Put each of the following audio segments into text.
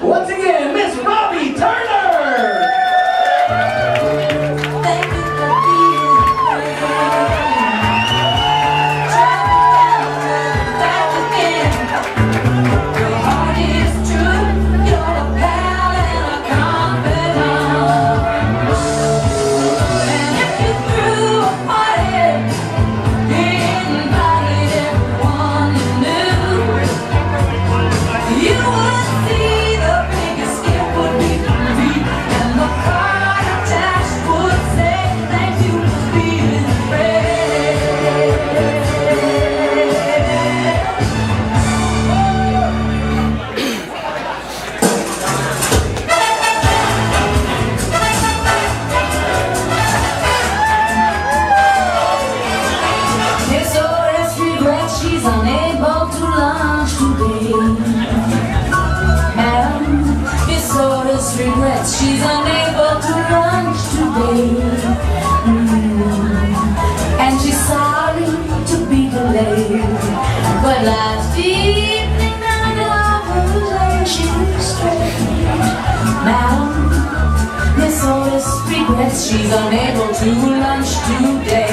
once again, Miss Robbie Turner! Thank you for being back again. Your heart is true, you're a pal and a confidant. And if you threw a party, invited everyone you knew, you would see the biggest gift would be me, and the card attached would say thank you for being Miss Otis regrets she's unable to lunch today. Madam, Miss Otis regrets she's unable to lunch today. And she's sorry to be delayed. But last evening I was and she was straight. Madam, Miss Otis regrets she's unable to lunch today.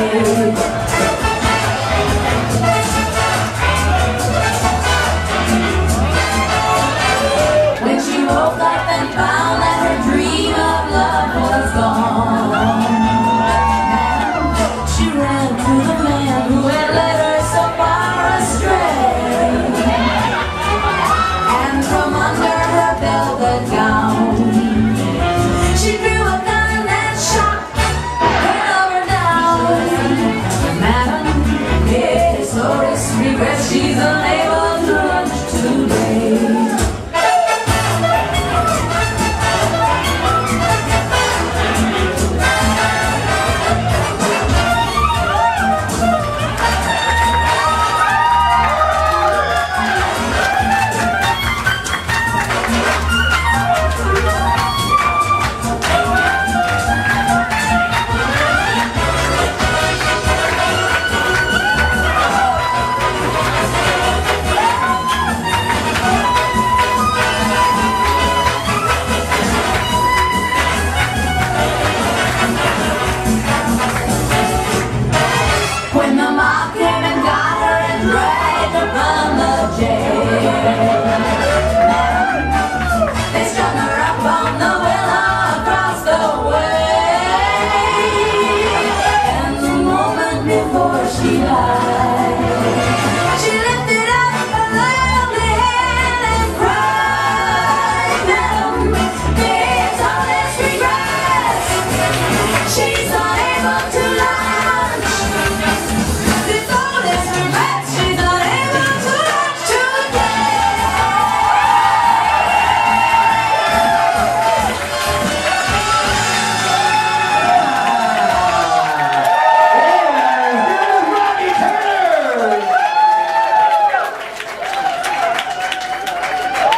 When she woke up and found that her dream of love was gone, she ran to the man who had led her so far astray. And from under her velvet gown, she drew a gun and shot her lover down. Madam, Miss Otis regrets she's unable to lunch today. When the mob came and got her and dragged her from the jail, they strung her up on the willow across the way. And the moment before she died, she lifted up her lovely hand and cried, Madam, Miss Otis regrets she's unable to lunch. Miss Otis regrets she's unable to lunch today. Robbie Turner!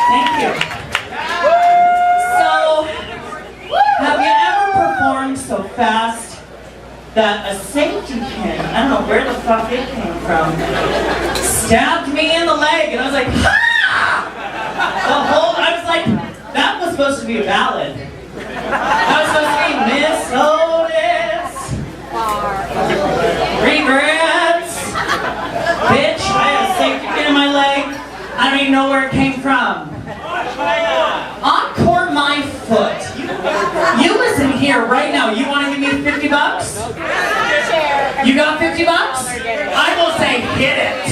Thank you. So, have you ever performed so fast that a safety pin, I don't know where the fuck it came from, stabbed me in the leg, and I was like, ha! I was like, that was supposed to be a ballad. That was supposed to be Miss Otis. Regrets. Bitch, I had a safety pin in my leg. I don't even know where it came from. Encore my foot. You listen here right now. You want to give me $50? You got $50? I will say hit it.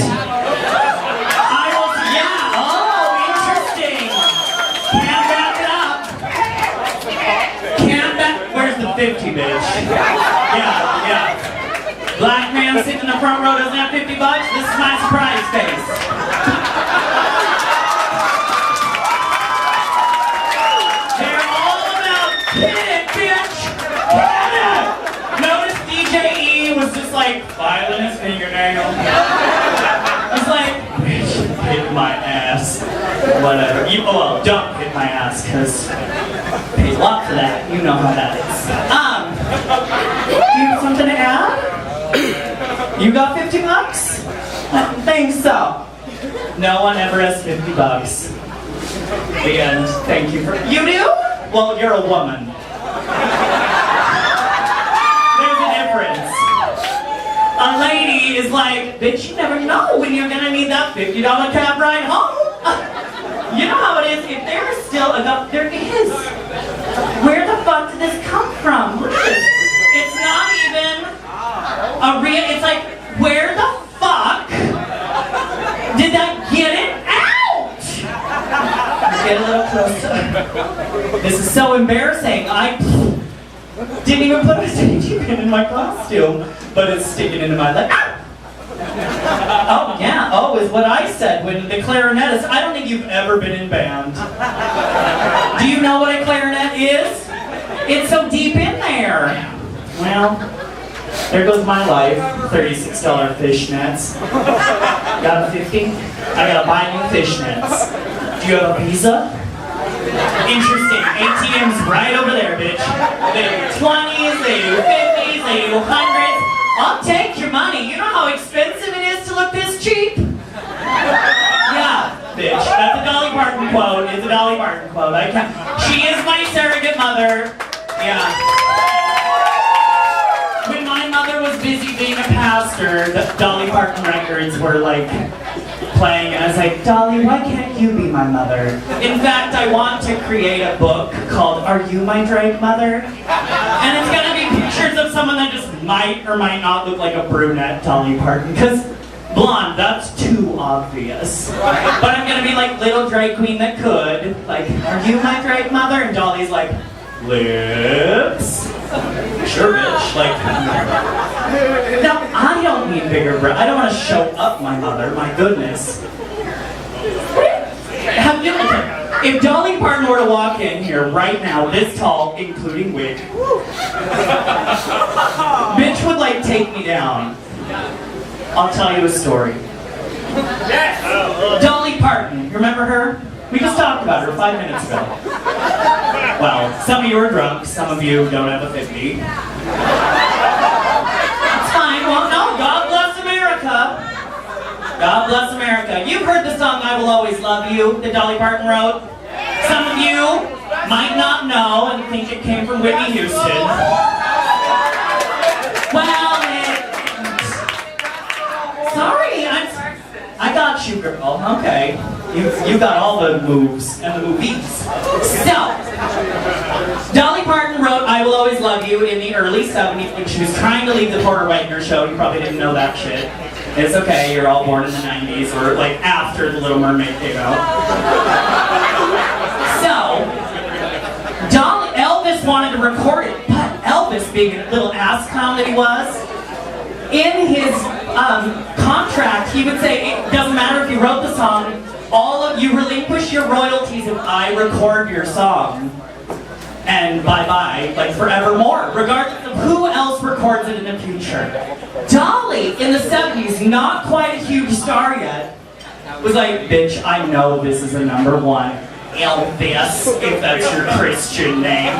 I will, yeah. Oh, interesting. Can't back it up. Can't back. Where's the 50, bitch? Yeah. Black man sitting in the front row doesn't have $50. This is my surprise face. They're all about hit it, bitch. Hit it. Notice DJ E was just like filing his fingernail. He's like, bitch, hit my ass. Whatever. Well, don't hit my ass, because pays a lot for that. You know how that is. Do you have something to add? You got $50? I don't think so. No one ever has $50. The end. Thank you for. You do? Well, you're a woman. There's a difference. A lady is like, bitch, you never know when you're gonna need that $50 cab ride home. You know how it is. If there's still enough, there is. Where the fuck did this come from? Look at this. It's not even a real. It's like, where the fuck did that get it out? Get a little closer. This is so embarrassing. I didn't even put a safety pin in my costume, but it's sticking into my leg. Oh yeah, oh is what I said when the clarinetist. I don't think you've ever been in band. Do you know what a clarinet is? It's so deep in there. Well, there goes my life. $36 fishnets. Got a 50? I gotta buy new fishnets. Do you have a Visa? Interesting. ATM's right over there, bitch. They do 20s, they do 50s, they do 100s. I'll take your money. You know how expensive it is to look this cheap? Yeah, bitch. That's a Dolly Parton quote. It's a Dolly Parton quote. I can't. She is my surrogate mother. Yeah. When my mother was busy being a pastor, the Dolly Parton records were like playing, and I was like, Dolly, why can't you be my mother? In fact, I want to create a book called Are You My Drag Mother? And it's gonna be pictures of someone that just might or might not look like a brunette Dolly Parton, because blonde, that's too obvious. But I'm gonna be like little drag queen that could, like, are you my drag mother? And Dolly's like, lips? Sure, bitch. Like, no, I don't need bigger breasts. I don't want to show up my mother. My goodness. Have you? If Dolly Parton were to walk in here right now, this tall, including wig, bitch would like take me down. I'll tell you a story. Dolly Parton, you remember her? We just talked about her 5 minutes ago. Well, some of you are drunk, some of you don't have a 50. That's fine. Well, no, God bless America. God bless America. You've heard the song I Will Always Love You that Dolly Parton wrote. Some of you might not know and think it came from Whitney Houston. Well, sorry, I got you, girl. Okay. You got all the moves and the movies. So, Dolly Parton wrote I Will Always Love You in the early 70s when she was trying to leave the Porter Wagoner show. You probably didn't know that shit. It's okay, you're all born in the 90s or like after The Little Mermaid came out. So, Elvis wanted to record it, but Elvis, being a little ass clown that he was, in his contract, he would say, it doesn't matter if you wrote the song, all of you relinquish your royalties if I record your song. And bye-bye, like forevermore, regardless of who else records it in the future. Dolly, in the 70s, not quite a huge star yet, was like, bitch, I know this is a #1. Elvis, if that's your Christian name.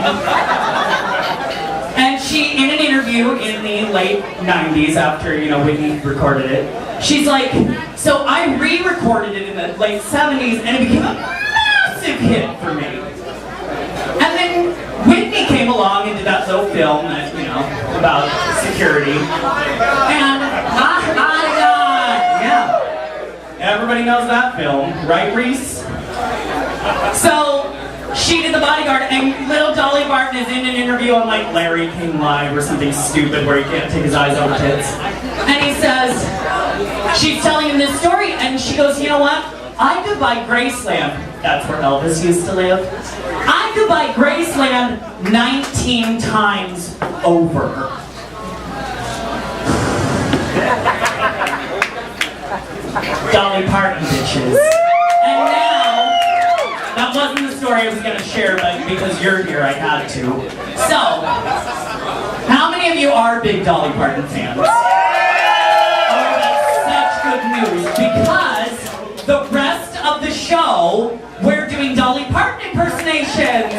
And she, in an interview in the late 90s, after, Whitney recorded it, she's like, so I re-recorded it in the late 70s, and it became a massive hit for me. And then Whitney came along and did that little film that, about security. And, yeah. Everybody knows that film, right, Reese? So, she did The Bodyguard, and little Dolly Parton is in an interview on like Larry King Live or something stupid where he can't take his eyes off her tits. And he says, she's telling him this story, and she goes, you know what? I could buy Graceland. That's where Elvis used to live. I could buy Graceland 19 times over. Dolly Parton, bitches. And now, that wasn't the story I was going to share, but because you're here, I had to. So, how many of you are big Dolly Parton fans? Oh, that's such good news, because the rest of the show, we're doing Dolly Parton impersonations.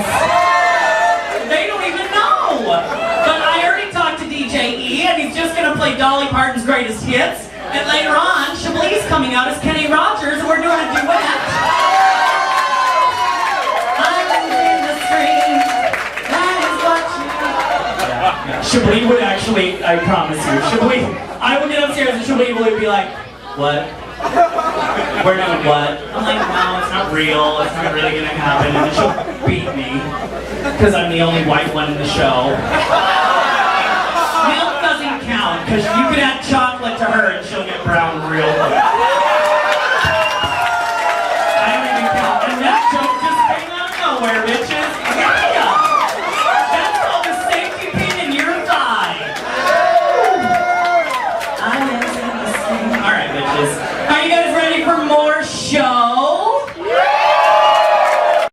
They don't even know. But I already talked to DJ E, and he's just going to play Dolly Parton's greatest hits. And later on, Chablis coming out as Kenny Rogers, and we're doing a duet. Chablis would actually, I promise you, Chablis, I would get upstairs and Chablis would be like, what? We're doing what? I'm like, no, it's not real, it's not really gonna happen, and then she'll beat me, because I'm the only white one in the show.